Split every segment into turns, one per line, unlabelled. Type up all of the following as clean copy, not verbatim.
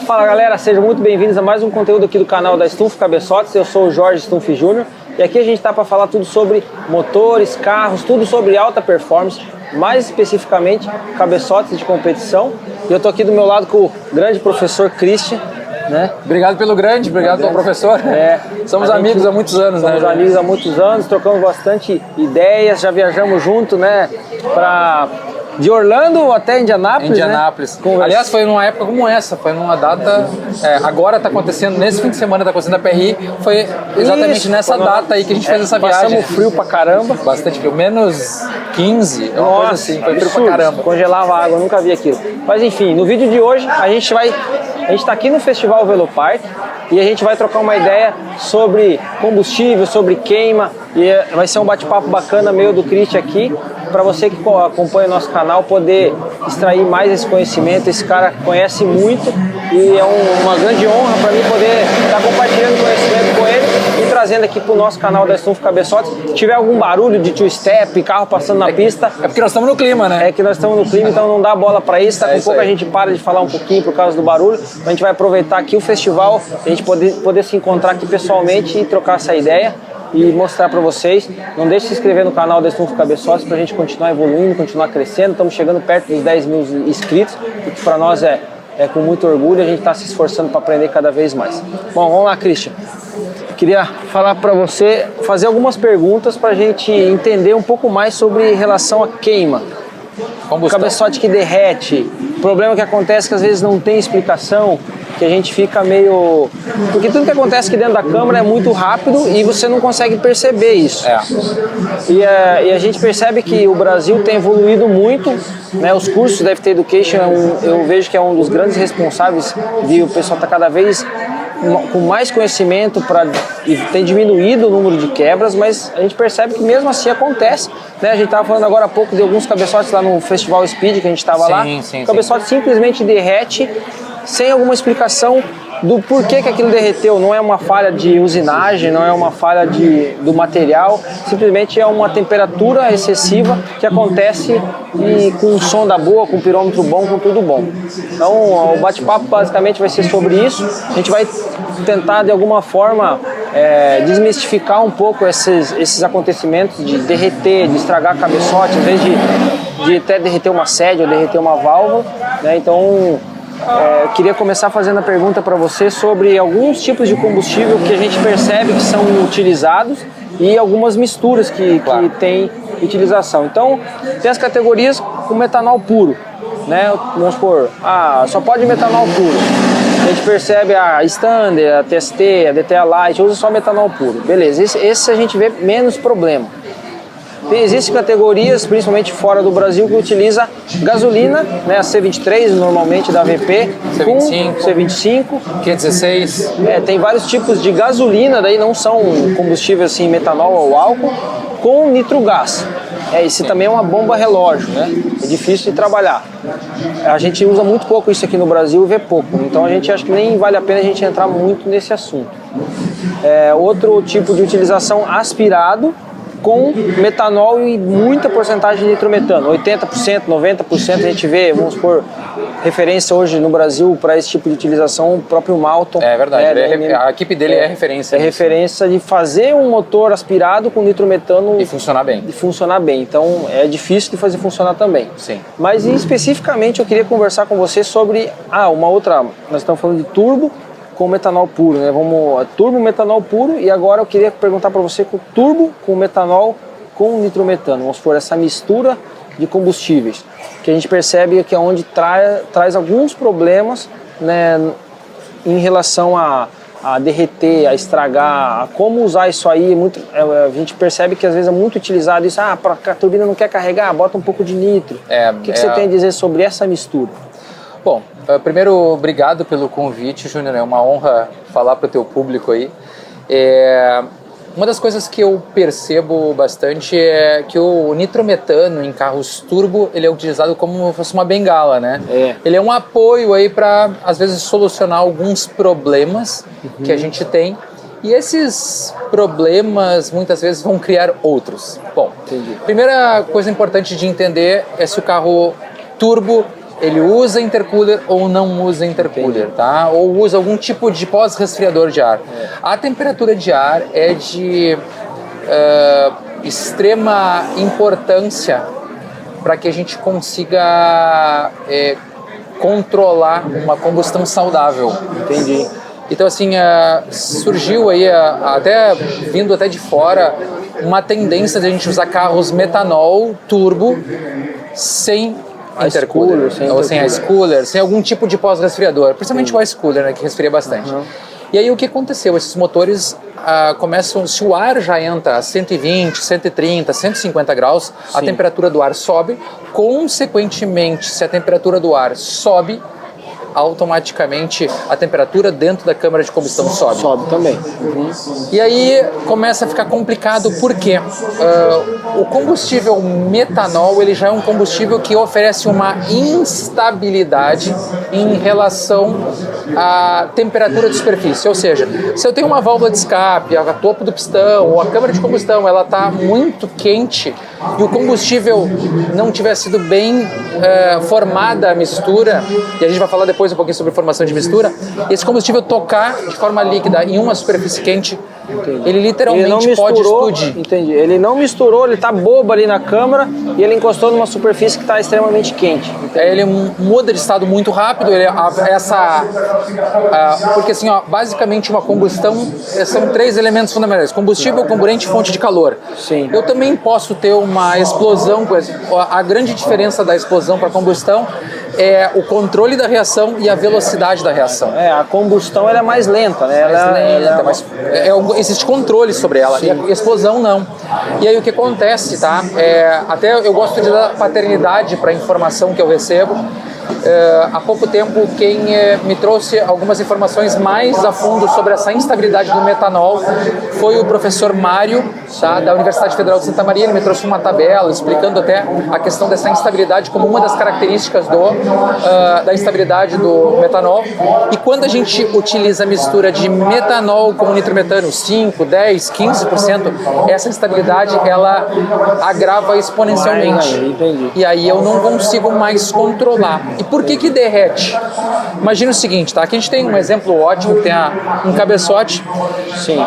Fala galera, sejam muito bem-vindos a mais um conteúdo aqui do canal da Stumpf Cabeçotes. Eu sou o Jorge Stumpf Jr. e aqui a gente está para falar tudo sobre motores, carros, tudo sobre alta performance, mais especificamente cabeçotes de competição. E eu estou aqui do meu lado com o grande professor Christian, né?
Obrigado pelo grande, obrigado pelo professor. Somos amigos há muitos anos, né?
Somos amigos há muitos anos, trocamos bastante ideias, já viajamos junto, né? De Orlando até Indianápolis, né?
Aliás, foi numa época como essa, foi numa data... agora está acontecendo, nesse fim de semana está acontecendo a PRI, foi exatamente nessa data aí que a gente fez essa viagem.
Passamos frio pra caramba.
Bastante frio, menos 15,
uma coisa assim, foi frio pra caramba. Congelava a água, eu nunca vi aquilo. Mas enfim, no vídeo de hoje a gente está aqui no Festival Velopark e a gente vai trocar uma ideia sobre combustível, sobre queima, e vai ser um bate-papo bacana meio do Christian aqui, para você que acompanha o nosso canal poder extrair mais esse conhecimento. Esse cara conhece muito e é uma grande honra para mim poder estar compartilhando conhecimento com ele e trazendo aqui para o nosso canal da Stumpf Cabeçotes. Se tiver algum barulho de two-step, carro passando na pista...
É porque nós estamos no clima, né?
É que nós estamos no clima, então não dá bola para isso. Daqui a pouco a gente para de falar um pouquinho por causa do barulho. A gente vai aproveitar aqui o festival, a gente poder se encontrar aqui pessoalmente e trocar essa ideia e mostrar para vocês. Não deixe de se inscrever no canal da Stumpf Cabeçotes para a gente continuar evoluindo, continuar crescendo. Estamos chegando perto dos 10 mil inscritos, o que para nós é com muito orgulho. A gente está se esforçando para aprender cada vez mais. Bom, vamos lá, Christian. Queria falar para você, fazer algumas perguntas para a gente entender um pouco mais sobre relação à queima.
Combustão.
Cabeçote que derrete, problema que acontece que às vezes não tem explicação, que a gente fica meio... Porque tudo que acontece aqui dentro da câmara é muito rápido e você não consegue perceber isso. E a gente percebe que o Brasil tem evoluído muito, né? Os cursos da FT Education, eu vejo que é um dos grandes responsáveis de o pessoal estar cada vez com mais conhecimento e tem diminuído o número de quebras, mas a gente percebe que mesmo assim acontece, né? A gente estava falando agora há pouco de alguns cabeçotes lá no Festival Speed, que a gente estava lá. O cabeçote simplesmente derrete sem alguma explicação do porquê que aquilo derreteu. Não é uma falha de usinagem, não é uma falha do material, simplesmente é uma temperatura excessiva que acontece e com um sonda boa, com um pirômetro bom, com tudo bom. Então o bate-papo basicamente vai ser sobre isso. A gente vai tentar de alguma forma desmistificar um pouco esses acontecimentos de derreter, de estragar cabeçote, em vez de até derreter uma sede ou derreter uma válvula, né? Então eu queria começar fazendo a pergunta para você sobre alguns tipos de combustível que a gente percebe que são utilizados e algumas misturas que tem utilização. Então, tem as categorias com metanol puro, né? Vamos supor, só pode metanol puro. A gente percebe a Standard, a TST, a DTA Light, usa só metanol puro. Beleza, esse a gente vê menos problema. Existem categorias, principalmente fora do Brasil, que utiliza gasolina, né, a C23 normalmente da VP, C25,
Q16.
Tem vários tipos de gasolina, daí não são combustíveis assim, metanol ou álcool, com nitrogás. Esse também é uma bomba relógio, né? É difícil de trabalhar. A gente usa muito pouco isso aqui no Brasil e vê pouco, então a gente acha que nem vale a pena a gente entrar muito nesse assunto. Outro tipo de utilização aspirado, com metanol e muita porcentagem de nitrometano, 80%, 90%, a gente vê, vamos supor, referência hoje no Brasil para esse tipo de utilização, o próprio Malton.
É verdade, a equipe dele é referência.
É referência de fazer um motor aspirado com nitrometano
e funcionar bem.
Então é difícil de fazer funcionar também.
Sim.
Mas especificamente eu queria conversar com você sobre uma outra, nós estamos falando de turbo com metanol puro, né? Turbo metanol puro, e agora eu queria perguntar para você com turbo com metanol com nitrometano. Vamos supor, essa mistura de combustíveis, que a gente percebe que é onde traz alguns problemas, né, em relação a derreter, a estragar, a como usar isso aí. A gente percebe que às vezes é muito utilizado isso, a turbina não quer carregar, bota um pouco de nitro. O que você tem a dizer sobre essa mistura?
Bom, primeiro, obrigado pelo convite, Júnior. É uma honra falar para o teu público aí. Uma das coisas que eu percebo bastante é que o nitrometano em carros turbo, ele é utilizado como se fosse uma bengala, né? Ele é um apoio aí para, às vezes, solucionar alguns problemas que a gente tem. E esses problemas, muitas vezes, vão criar outros. Bom, primeira coisa importante de entender é se o carro turbo ele usa intercooler ou não usa intercooler, tá? Ou usa algum tipo de pós-resfriador de ar. A temperatura de ar é de extrema importância para que a gente consiga controlar uma combustão saudável.
Entendi.
Então, assim, surgiu aí, vindo até de fora, uma tendência de a gente usar carros metanol turbo sem intercooler, ou sem ice cooler, sem algum tipo de pós-resfriador, principalmente o ice cooler, né, que resfria bastante. E aí o que aconteceu? Esses motores começam, se o ar já entra a 120, 130, 150 graus, a temperatura do ar sobe, consequentemente, se a temperatura do ar sobe, automaticamente a temperatura dentro da câmara de combustão sobe.
Sobe também.
E aí começa a ficar complicado porque o combustível metanol ele já é um combustível que oferece uma instabilidade em relação à temperatura de superfície. Ou seja, se eu tenho uma válvula de escape, a topo do pistão ou a câmara de combustão ela está muito quente e o combustível não tiver sido bem formada a mistura, e a gente vai falar depois um pouquinho sobre formação de mistura, esse combustível tocar de forma líquida em uma superfície quente, ele literalmente pode explodir.
Entendi. Ele não misturou, ele está bobo ali na câmara e ele encostou numa superfície que está extremamente quente.
Ele muda de estado muito rápido, porque assim, basicamente uma combustão são 3 elementos fundamentais: combustível, comburente e fonte de calor.
Sim.
Eu também posso ter uma explosão, a grande diferença da explosão para a combustão é o controle da reação e a velocidade da reação.
A combustão ela é mais lenta, né?
Existe controle sobre ela. Sim. E a explosão não. E aí o que acontece, tá? Até eu gosto de dar paternidade para a informação que eu recebo. Há pouco tempo, quem me trouxe algumas informações mais a fundo sobre essa instabilidade do metanol foi o professor Mário, tá, da Universidade Federal de Santa Maria. Ele me trouxe uma tabela explicando até a questão dessa instabilidade como uma das características da instabilidade do metanol. E quando a gente utiliza a mistura de metanol com nitrometano, 5, 10, 15%, essa instabilidade ela agrava exponencialmente.
Entendi.
E aí eu não consigo mais controlar. E por que derrete? Imagina o seguinte, tá? Aqui a gente tem um exemplo ótimo, que tem um cabeçote.
Sim.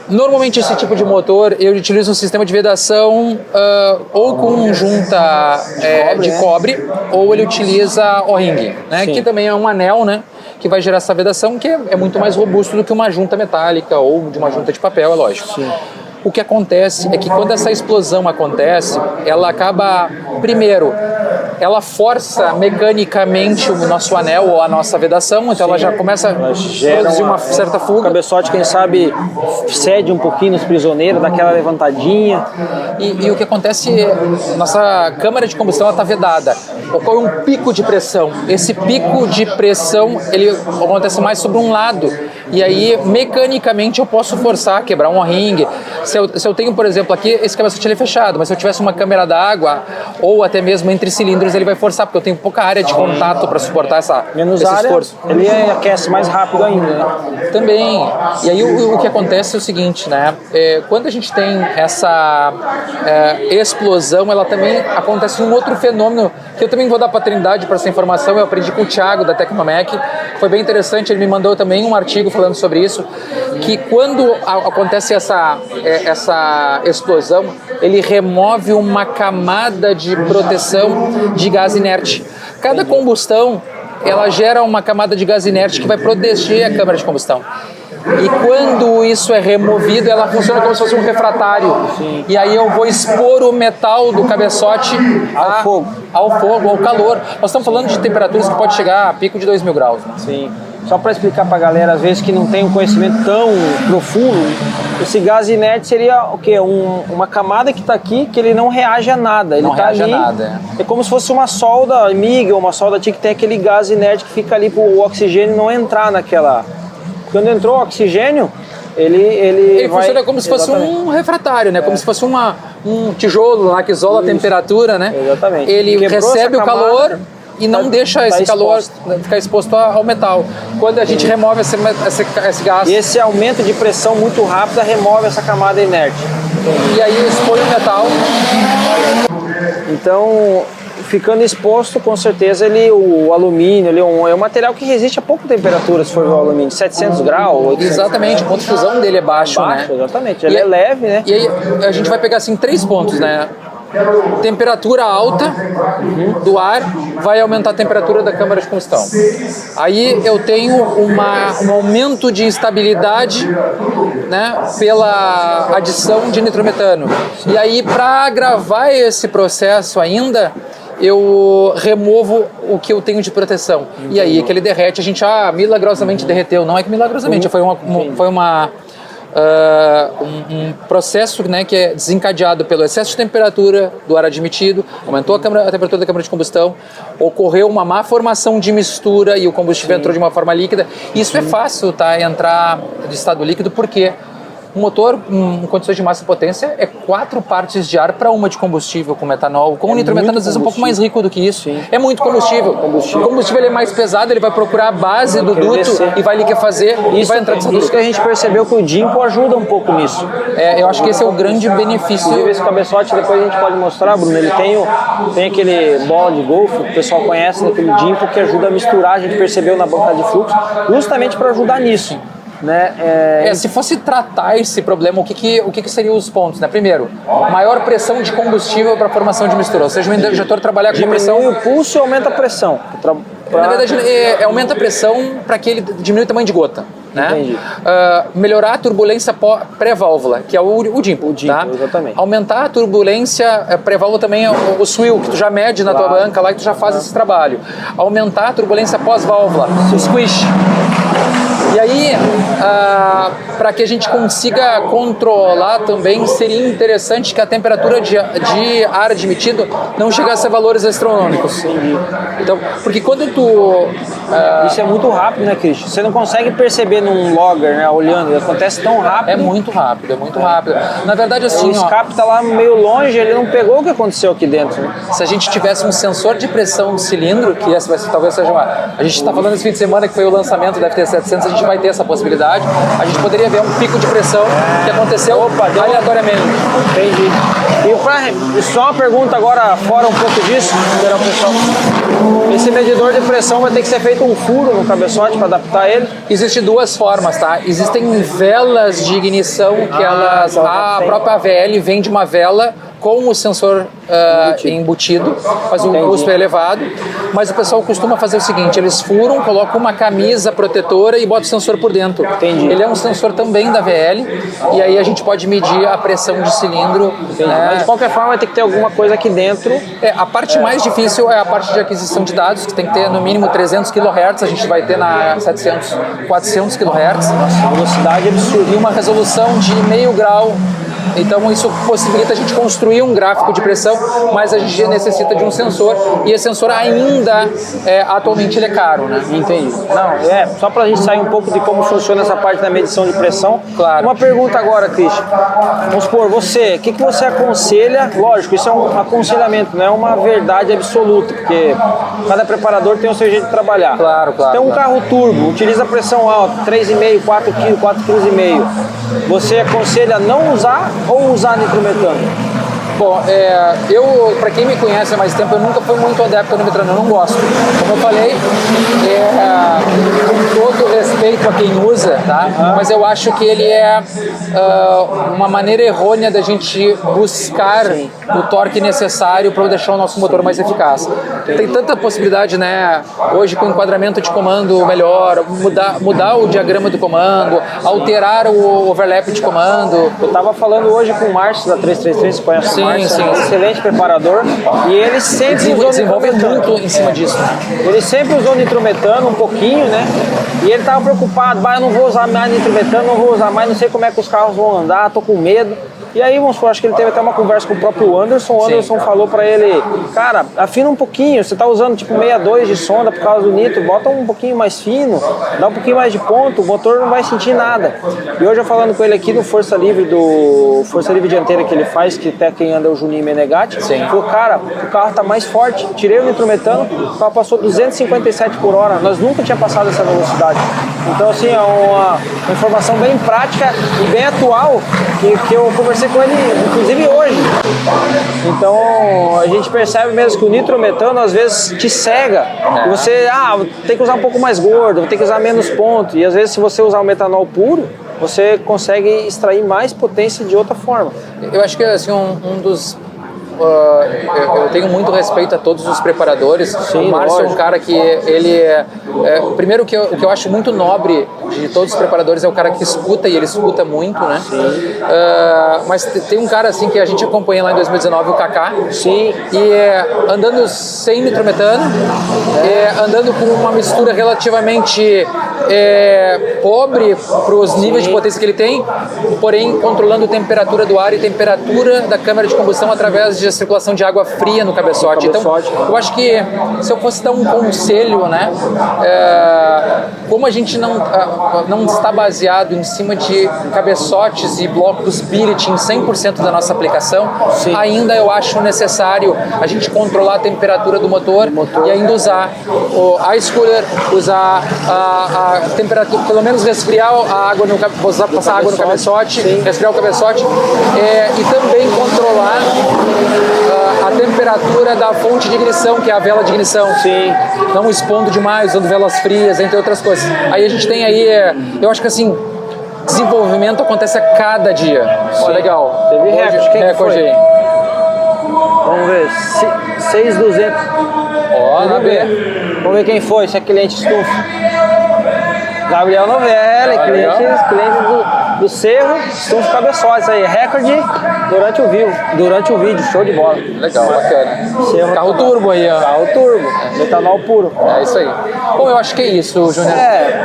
Normalmente esse tipo de motor eu utilizo um sistema de vedação ou com junta de cobre, ou ele utiliza O-ring, né? Que também é um anel, né? Que vai gerar essa vedação, que é muito mais robusto do que uma junta metálica ou de uma junta de papel, é lógico. Sim. O que acontece é que quando essa explosão acontece, ela acaba, primeiro, ela força mecanicamente o nosso anel ou a nossa vedação, então ela já começa a produzir uma certa fuga.
O cabeçote, quem sabe, cede um pouquinho nos prisioneiros, dá aquela levantadinha.
E o que acontece, nossa câmara de combustão está vedada, ocorre um pico de pressão. Esse pico de pressão, ele acontece mais sobre um lado, e aí mecanicamente eu posso forçar, quebrar um O-ring. Se eu tenho, por exemplo, aqui, esse cabeçote ele é fechado, mas se eu tivesse uma câmera d'água ou até mesmo entre cilindros, ele vai forçar, porque eu tenho pouca área de contato para suportar esse esforço.
Ele aquece mais rápido ainda, né?
Também. E aí o que acontece é o seguinte, né? Quando a gente tem essa explosão, ela também acontece um outro fenômeno, que eu também vou dar paternidade para essa informação, eu aprendi com o Thiago, da Tecnomec. Foi bem interessante, ele me mandou também um artigo falando sobre isso, que quando acontece essa explosão, ele remove uma camada de proteção de gás inerte. Cada combustão, ela gera uma camada de gás inerte que vai proteger a câmara de combustão. E quando isso é removido, ela funciona como se fosse um refratário. Sim. E aí eu vou expor o metal do cabeçote ao fogo, ao calor. Nós estamos falando de temperaturas que pode chegar a pico de 2.000 graus. Né?
Sim. Só para explicar para a galera, às vezes, que não tem um conhecimento tão profundo, esse gás inerte seria o quê? Uma camada que está aqui, que ele não reage a nada. Ele está ali, é como se fosse uma solda MIG ou uma solda TIG, que tem aquele gás inerte que fica ali para o oxigênio não entrar naquela... Quando entrou o oxigênio, ele
funciona como se fosse um refratário, né? Como se fosse um tijolo lá que isola a temperatura, né?
Exatamente.
Ele recebe o calor e não deixa esse calor ficar exposto ao metal. Quando a gente remove esse gás...
E esse aumento de pressão muito rápida remove essa camada inerte.
E aí expõe o metal.
Então, ficando exposto, com certeza o alumínio é um material que resiste a pouca temperatura, se for ver o alumínio, 700 graus, 800.
Exatamente, o ponto de fusão dele é baixo, né?
Exatamente, ele é leve, né?
E aí a gente vai pegar assim 3 pontos, né? Temperatura alta do ar vai aumentar a temperatura da câmara de combustão. Aí eu tenho um aumento de instabilidade, né, pela adição de nitrometano. E aí, para agravar esse processo ainda, eu removo o que eu tenho de proteção. E aí que ele derrete, a gente milagrosamente derreteu. Não é que milagrosamente, foi um processo, né, que é desencadeado pelo excesso de temperatura do ar admitido, aumentou a temperatura da câmara de combustão, ocorreu uma má formação de mistura e o combustível entrou de uma forma líquida. Isso é fácil, tá, entrar de estado líquido, porque um motor em condições de massa e potência é 4 partes de ar para 1 de combustível com metanol. Com o nitrometano, às vezes, é um pouco mais rico do que isso. Sim. É muito combustível. O combustível ele é mais pesado, ele vai procurar a base do duto e vai liquefazer e vai entrar nessa
Isso que a gente percebeu que o Dimpo ajuda um pouco nisso.
Eu acho que esse é o grande benefício.
Inclusive, esse cabeçote depois a gente pode mostrar, Bruno. Ele tem aquele bola de golfe que o pessoal conhece, daquele Dimpo, que ajuda a misturar, a gente percebeu na banca de fluxo, justamente para ajudar nisso. Né?
Se fosse tratar esse problema, o que seriam os pontos? Né? Primeiro, maior pressão de combustível para a formação de mistura, ou seja, o injetor trabalhar com pressão.
Diminui o pulso e aumenta a pressão.
Na verdade, aumenta a pressão para que ele diminua o tamanho de gota. Né?
Entendi.
Melhorar a turbulência pré-válvula, que é o Dimpo. Tá?
Exatamente.
Aumentar a turbulência pré-válvula também é o swill, que tu já mede na tua banca lá e tu já faz esse trabalho. Aumentar a turbulência pós-válvula, o squish. E aí, para que a gente consiga controlar também, seria interessante que a temperatura de ar admitido não chegasse a valores astronômicos. Então, porque quando tu...
Isso é muito rápido, né, Cristian? Você não consegue perceber num logger, né, olhando, acontece tão rápido.
É muito rápido. Na verdade, assim...
O escape tá lá meio longe, ele não pegou o que aconteceu aqui dentro. Né?
Se a gente tivesse um sensor de pressão de cilindro, que esse talvez seja a gente está falando esse fim de semana que foi o lançamento da FT700, a gente vai ter essa possibilidade, a gente poderia ver um pico de pressão que aconteceu aleatoriamente.
Entendi. E só uma pergunta agora, fora um pouco disso, pessoal. Esse medidor de pressão vai ter que ser feito um furo no cabeçote para adaptar ele?
Existem 2 formas, tá? Existem velas de ignição que a própria AVL vende uma vela com o sensor embutido, mas o custo é elevado. Mas o pessoal costuma fazer o seguinte, eles furam, colocam uma camisa protetora e botam o sensor por dentro.
Entendi.
Ele é um sensor também da VL, e aí a gente pode medir a pressão de cilindro.
Mas de qualquer forma vai ter que ter alguma coisa aqui dentro.
A parte mais difícil é a parte de aquisição de dados, que tem que ter no mínimo 300 kHz, a gente vai ter na 700, 400 kHz.
Velocidade absurda.
E uma resolução de meio grau. Então isso possibilita a gente construir um gráfico de pressão, mas a gente necessita de um sensor, e esse sensor ainda, atualmente, ele é caro, né?
Entendi. Não, só pra gente sair um pouco de como funciona essa parte da medição de pressão.
Claro.
Uma pergunta agora, Cristian. Vamos supor, o que você aconselha? Lógico, isso é um aconselhamento, não é uma verdade absoluta, porque cada preparador tem o seu jeito de trabalhar.
Claro.
Tem um carro turbo, utiliza pressão alta, 3,5, 4 kg, 4,5 kg. Você aconselha não usar ou usar nitrometano?
Bom, para quem me conhece há mais tempo, eu nunca fui muito adepto ao nitrometano, eu não gosto. Como eu falei, com todo respeito a quem usa, tá? Mas eu acho que ele é uma maneira errônea da gente buscar o torque necessário para deixar o nosso motor mais eficaz. Tem tanta possibilidade, né? Hoje, com enquadramento de comando melhor, mudar o diagrama do comando, alterar o overlap de comando.
Eu estava falando hoje com o Márcio da 333, você conhece o Márcio? Sim. Excelente preparador, e ele sempre
desenvolve muito em cima disso.
Ele sempre usou nitrometano um pouquinho, né? E ele estava preocupado, eu não vou usar mais nitrometano, não vou usar mais, não sei como é que os carros vão andar, tô com medo. E aí, vamos supor, acho que ele teve até uma conversa com o próprio Anderson. O Anderson falou pra ele, cara, afina um pouquinho, você tá usando tipo 62 de sonda por causa do nitro, bota um pouquinho mais fino, dá um pouquinho mais de ponto, o motor não vai sentir nada. E hoje eu falando com ele aqui no Força Livre dianteira que ele faz, que até quem anda é o Juninho Menegatti, falou, cara, o carro tá mais forte, tirei o nitrometano, o carro passou 257 por hora, nós nunca tinha passado essa velocidade. Então assim, é uma informação bem prática e bem atual, que eu conversei conversei com ele, inclusive hoje. Então, a gente percebe mesmo que o nitrometano às vezes te cega. E você, tem que usar um pouco mais gordo, tem que usar menos ponto. E às vezes, se você usar o metanol puro, você consegue extrair mais potência de outra forma.
Eu acho que assim, um dos... eu tenho muito respeito a todos os preparadores.
Sim,
o Márcio é um cara que ele primeiro, o que eu acho muito nobre de todos os preparadores é o cara que escuta, e ele escuta muito, né? Mas tem um cara assim que a gente acompanha lá em 2019, o Kaká.
Sim.
E andando sem nitrometano, andando com uma mistura relativamente pobre para os níveis de potência que ele tem, porém controlando a temperatura do ar e temperatura da câmara de combustão através de circulação de água fria no cabeçote. Então, eu acho que se eu fosse dar um conselho, né, como a gente não está baseado em cima de cabeçotes e blocos billet em 100% da nossa aplicação, ainda eu acho necessário a gente controlar a temperatura do motor e ainda usar o ice cooler, usar a temperatura, pelo menos resfriar a água passar água no cabeçote, resfriar o cabeçote, e também controlar a temperatura da fonte de ignição, que é a vela de ignição.
Sim.
Não expondo demais, usando velas frias, entre outras coisas. Aí a gente tem aí, eu acho que assim, desenvolvimento acontece a cada dia. Ó, legal.
Teve recorde aí. Vamos ver, 6,200.
Ó, na B.
Vamos ver quem foi, se é cliente estufa. Gabriel Novelli, cliente do Cerro, estufa cabeçotes aí, recorde durante o vídeo, show de bola.
Legal, bacana.
Cerro,
carro turbo aí, ó.
Carro turbo, metanol puro.
É isso aí. Bom, eu acho que é isso, Júnior.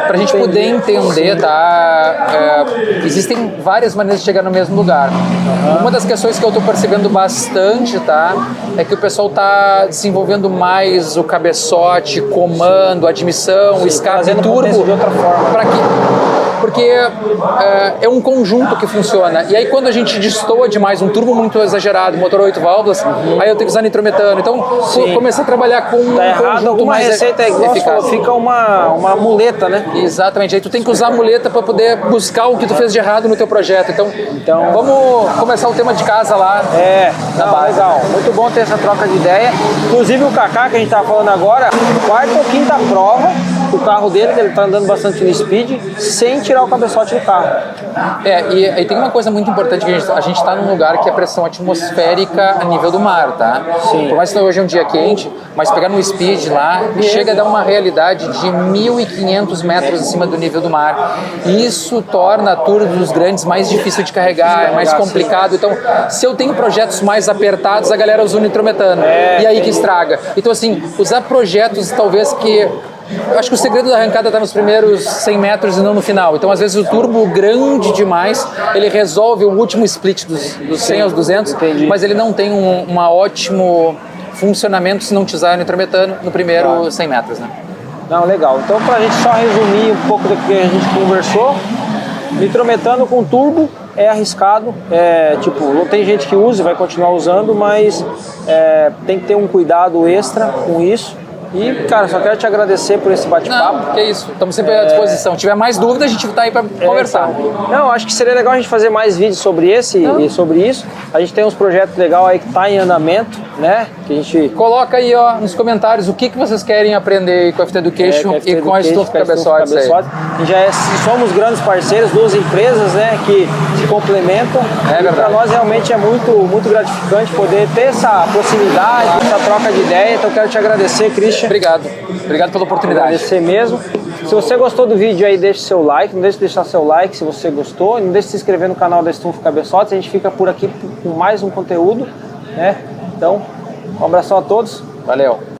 Pra gente poder entender, tá? Existem várias maneiras de chegar no mesmo lugar. Uma das questões que eu tô percebendo bastante, tá? É que o pessoal tá desenvolvendo mais o cabeçote, comando, admissão, escape turbo.
De outra forma.
Porque é um conjunto que funciona. E aí quando a gente destoa demais, um turbo muito exagerado, motor 8 válvulas, aí eu tenho que usar nitrometano. Então comecei a trabalhar com um conjunto mais
receita
eficaz.
Fica uma muleta, né?
Exatamente. Aí tu tem que usar a muleta para poder buscar o que tu fez de errado no teu projeto. Então vamos começar o tema de casa lá.
Legal. Muito bom ter essa troca de ideia. Inclusive o Kaká, que a gente tá falando agora, quarta ou quinta prova, o carro dele, que ele tá andando bastante no speed, sem tirar o cabeçote do carro.
E tem uma coisa muito importante, que a gente tá num lugar que é pressão atmosférica a nível do mar, tá?
Sim.
Por mais que hoje é um dia quente, mas pegar no speed lá, chega a dar uma realidade de 1.500 metros acima do nível do mar. E isso torna a Tour dos Grandes mais difícil de carregar, é mais complicado. Então, se eu tenho projetos mais apertados, a galera usa o nitrometano. E aí que estraga. Então, assim, usar projetos talvez que... Eu acho que o segredo da arrancada está nos primeiros 100 metros e não no final. Então, às vezes, o turbo grande demais, ele resolve o último split dos 100 aos 200, mas ele não tem um ótimo funcionamento se não utilizar o nitrometano no primeiro 100 metros, né?
Não, legal. Então, para a gente só resumir um pouco do que a gente conversou, nitrometano com turbo é arriscado, não tem gente que usa e vai continuar usando, mas tem que ter um cuidado extra com isso. E, cara, só quero te agradecer por esse bate-papo.
Não, que isso. Estamos sempre à disposição. Se tiver mais dúvida, a gente está aí para conversar.
Não, acho que seria legal a gente fazer mais vídeos sobre esse e sobre isso. A gente tem uns projetos legais aí que tá em andamento, né? Que a gente...
Coloca aí, ó, nos comentários o que vocês querem aprender com a FT Education e com a Estufa Cabeçotes aí.
Somos grandes parceiros, duas empresas, né, que se complementam.
É verdade.
Para nós realmente é muito, muito gratificante poder ter essa proximidade, essa troca de ideia. Então quero te agradecer, Christian.
Obrigado pela oportunidade.
Agradecer mesmo. Se você gostou do vídeo aí, deixe seu like, não deixe de deixar seu like se você gostou, não deixe de se inscrever no canal da Estufa Cabeçotes, a gente fica por aqui com mais um conteúdo, né? Então, um abração a todos.
Valeu.